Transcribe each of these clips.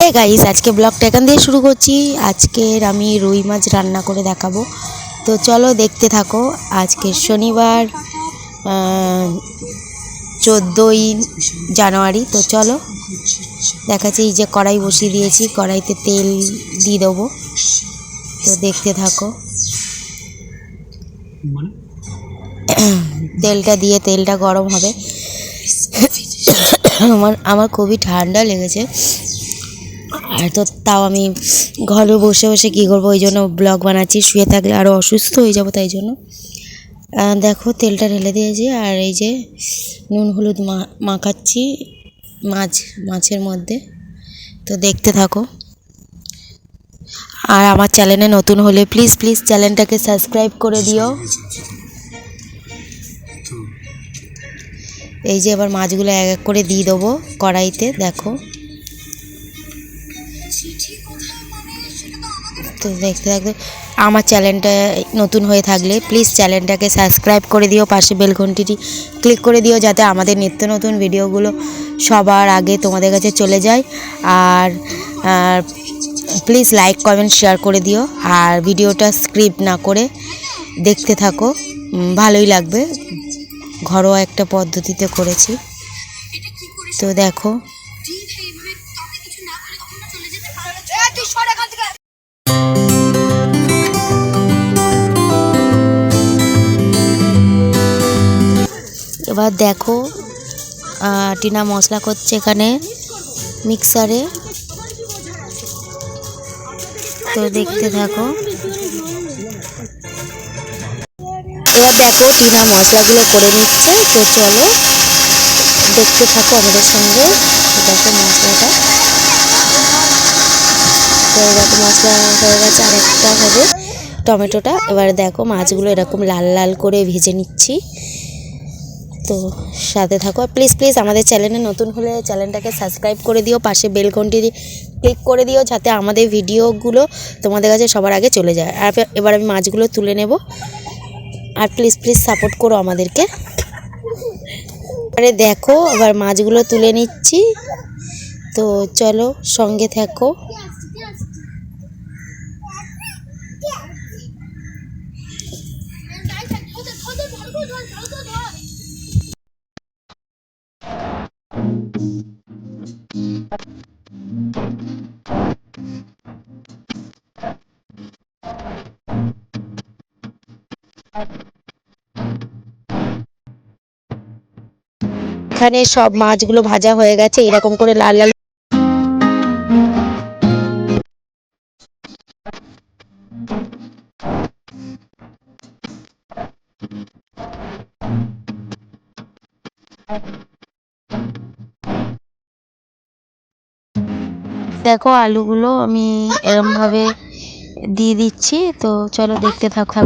Hi guys, আজকে ব্লগটা এখান দিয়ে শুরু করছি। আজকের আমি রুই মাছ রান্না করে দেখাবো, তো চলো দেখতে থাকো। আজকে শনিবার 14ই জানুয়ারি। তো চলো দেখাচ্ছি। এই যে কড়াই বসিয়ে দিয়েছি, কড়াইতে তেল দিয়ে দেবো, তো দেখতে থাকো। তেলটা দিয়ে তেলটা গরম হবে। আমার খুবই ঠান্ডা লেগেছে, আর তো তাও আমি ঘরে বসে বসে কী করবো, ওই জন্য ব্লগ বানাচ্ছি। শুয়ে থাকলে আরও অসুস্থ হয়ে যাবো, তাই জন্য। দেখো তেলটা ঢেলে দিয়েছি, আর এই যে নুন হলুদ মাখাচ্ছি মাছের মধ্যে, তো দেখতে থাকো। আর আমার চ্যানেলে নতুন হলে প্লিজ চ্যানেলটাকে সাবস্ক্রাইব করে দিও। এই যে এবার মাছগুলো এক এক করে দিয়ে দেবো কড়াইতে, দেখো। তো দেখতে থাকবে। আমার চ্যানেলটা নতুন হয়ে থাকলে প্লিজ চ্যানেলটাকে সাবস্ক্রাইব করে দিও, পাশে বেল ঘন্টিটি ক্লিক করে দিও, যাতে আমাদের নিত্য নতুন ভিডিওগুলো সবার আগে তোমাদের কাছে চলে যায়। আর প্লিজ লাইক কমেন্ট শেয়ার করে দিও, আর ভিডিওটা স্ক্রিপ্ট না করে দেখতে থাকো, ভালোই লাগবে। ঘরোয়া একটা পদ্ধতিতে করেছি, তো দেখো। এবার দেখো টিনা মশলা করছে এখানে মিক্সারে, তো দেখতে থাকো। এবার দেখো টিনা মশলাগুলো করে নিচ্ছে, তো চলো দেখতে থাকো আমাদের সঙ্গে। দেখো মশলাটা, তো এরকম মশলা হয়ে গেছে, আরেকটা হবে টমেটোটা। এবার দেখো মাছগুলো এরকম লাল লাল করে ভেজে নিচ্ছি, তো সাথে থাকো। প্লিজ আমাদের চ্যানেলে নতুন হলে চ্যানেলটাকে সাবস্ক্রাইব করে দিও, পাশে বেল ঘন্টি ক্লিক করে দিও, যাতে আমাদের ভিডিওগুলো তোমাদের কাছে সবার আগে চলে যায়। আর এবার আমি মাছগুলো তুলে নেব, আর প্লিজ সাপোর্ট করো আমাদেরকে। আরে দেখো এবার মাছগুলো তুলে নিচ্ছি, তো চলো সঙ্গে থাকো। এখানে সব মাছগুলো ভাজা হয়ে গেছে, এরকম করে লাল লাল। দেখো আলুগুলো আমি এরকম ভাবে দিয়ে দিচ্ছি, তো চলো দেখতে থাকো।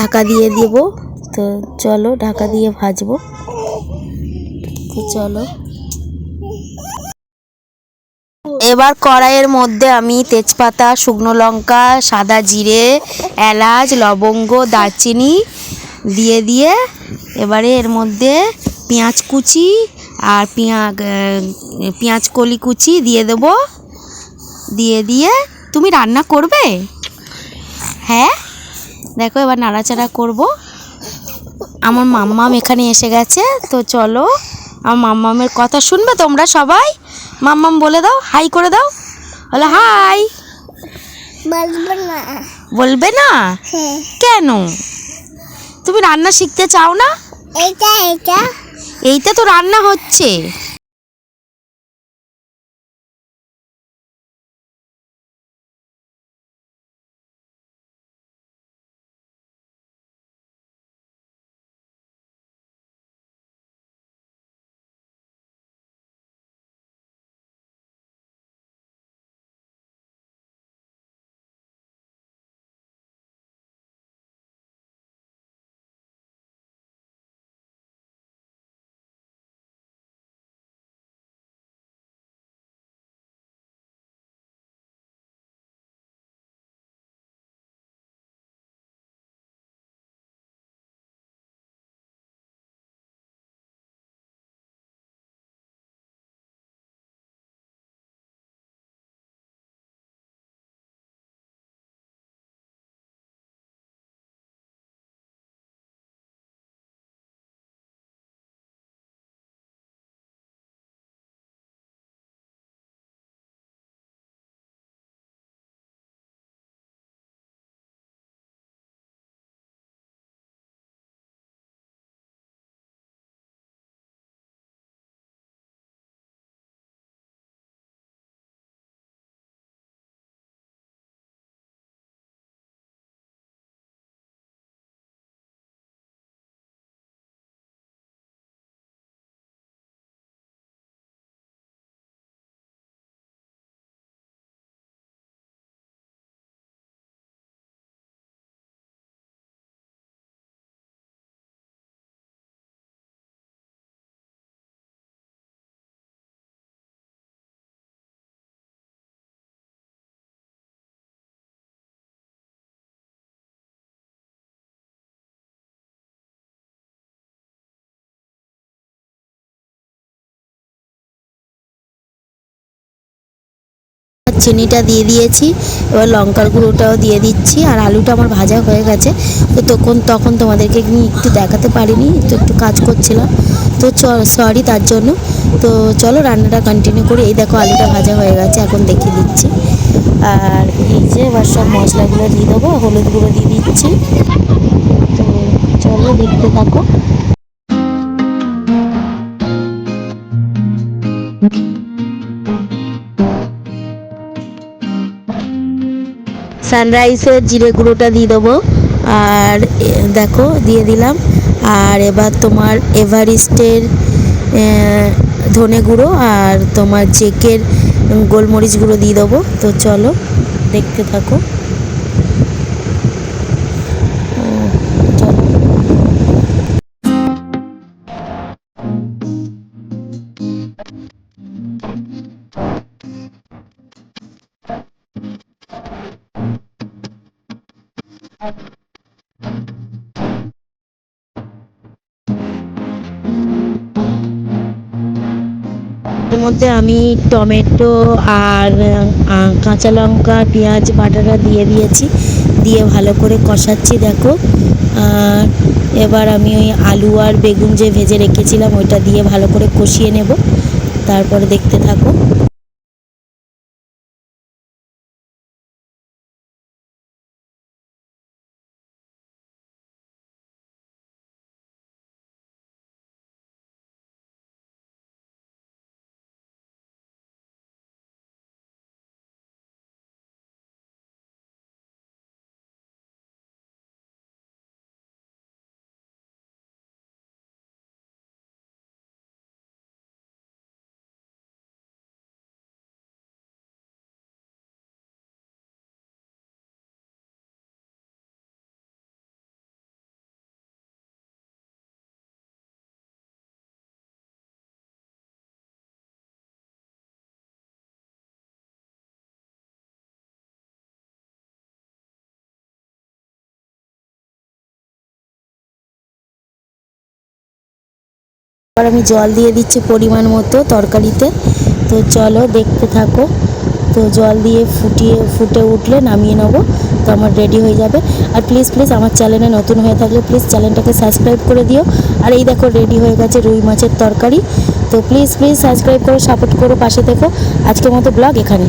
ঢাকা দিয়ে দেব, তো চলো ঢাকা দিয়ে ভাজবো, তো চলো। এবার কড়াইয়ের মধ্যে আমি তেজপাতা, শুকনো লঙ্কা, সাদা জিরে, এলাচ, লবঙ্গ, দারচিনি দিয়ে এবারে এর মধ্যে পেঁয়াজ কুচি আর পেঁয়াজ কলি কুচি দিয়ে দেবো। দিয়ে তুমি রান্না করবে? হ্যাঁ, দেখো এবার নাড়াচাড়া করব। আমার মাম্মাম এখানে এসে গেছে, তো চলো আমার মাম্মামের কথা শুনবে তোমরা সবাই। মাম্মাম বলে দাও, হাই করে দাও, বলো হাই। বলবে না? কেন? তুমি রান্না শিখতে চাও না? এইটা এইটা এইটা তো রান্না হচ্ছে। চিনিটা দিয়ে দিয়েছি, এবার লঙ্কার গুঁড়োটাও দিয়ে দিচ্ছি। আর আলুটা আমার ভাজা হয়ে গেছে, তো তখন তোমাদেরকে একটু দেখাতে পারিনি, তো একটু কাজ করছিলাম, তো সরি তার জন্য। তো চলো রান্নাটা কন্টিনিউ করি। এই দেখো আলুটা ভাজা হয়ে গেছে, এখন দেখিয়ে দিচ্ছি। আর এই যে এবার সব মশলাগুলো দিয়ে দেবো, হলুদ গুঁড়ো দিয়ে দিচ্ছি। তো চলো দেখতে থাকো। সানরাইসের জিরে গুঁড়োটা দিয়ে দেবো, আর দেখো দিয়ে দিলাম। আর এবার তোমার এভারেস্টের ধনে গুঁড়ো আর তোমার জেকের গোলমরিচ গুঁড়ো দিয়ে দেবো। তো চলো দেখতে থাকো। এর মধ্যে আমি টমেটো আর কাঁচা লঙ্কা পেঁয়াজ বাটাটা দিয়ে দিয়েছি, দিয়ে ভালো করে কষাচ্ছি দেখো। আর এবার আমি ওই আলু আর বেগুন যে ভেজে রেখেছিলাম ওইটা দিয়ে ভালো করে কষিয়ে নেব, তারপরে দেখতে থাকো। এবার আমি জল দিয়ে দিচ্ছি পরিমাণ মতো তরকারিতে। তো চলো দেখতে থাকো। তো জল দিয়ে ফুটে উঠলে নামিয়ে নেবো, তো আমার রেডি হয়ে যাবে। আর প্লিজ আমার চ্যানেলে নতুন হয়ে থাকলে প্লিজ চ্যানেলটাকে সাবস্ক্রাইব করে দিও। আর এই দেখো রেডি হয়ে গেছে রুই মাছের তরকারি। তো প্লিজ সাবস্ক্রাইব করো, সাপোর্ট করো, পাশে থেকো। আজকের মতো ব্লগ এখানে।